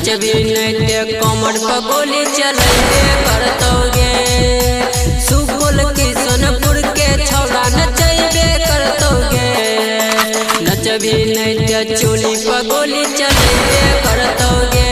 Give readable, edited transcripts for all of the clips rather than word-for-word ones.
नचबी नृत्य कमर पर गोली चलैबे करतोगे। सुपौल किशनपुर के छौड़ा नचैबे करतोगे। नचबी नृत्य चोली पर गोली चलैबे करतोगे।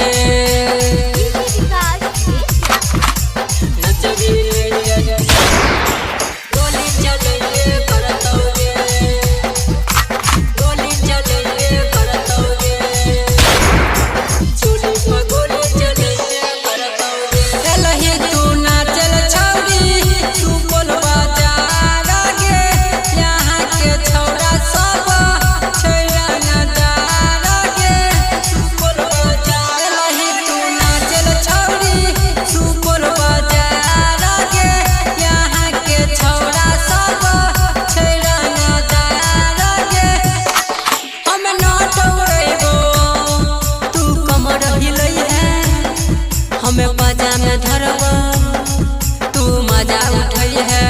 हमें बाजा में धरबा तू मजा उठई है।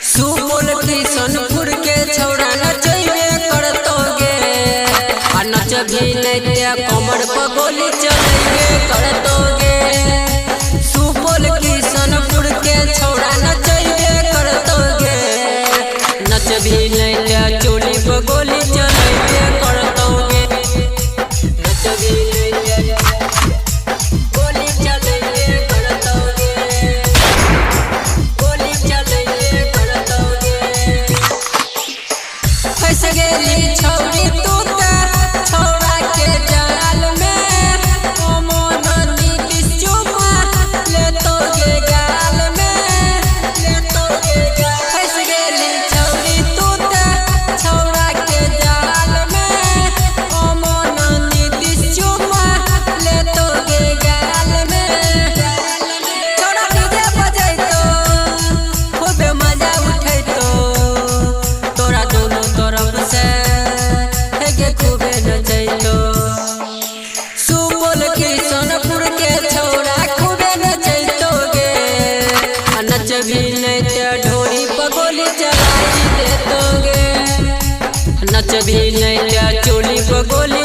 सुपौल किशनपुर के छौड़ा नचैबे करतोगे। आ नचबी नृत्य कमर पर गोली चलैबे करतोगे। सुपौल किशनपुर के छौड़ा नचैबे करतोगे। नचबी नृत्य चोली पर गोली चलैबे करतोगे। नचबी छौरी तू छौड़ा के जाल में चुमा लेतोगे गाल में। फंस गेली छौरी तू छौड़ा के जाल में चुमा लेतोगे गाल में। छौड़ा डीजे बजैतो खूबे मजा उठैतो। तोरा दोनों तरफ से खूबे नचैतो। सुपौल किशनपुर के छौड़ा खूबे नचैतोगे। नचबी नृत्य ढोरी पर गोली चलाई देतोगे। नचबी नृत्य चोली पर गोली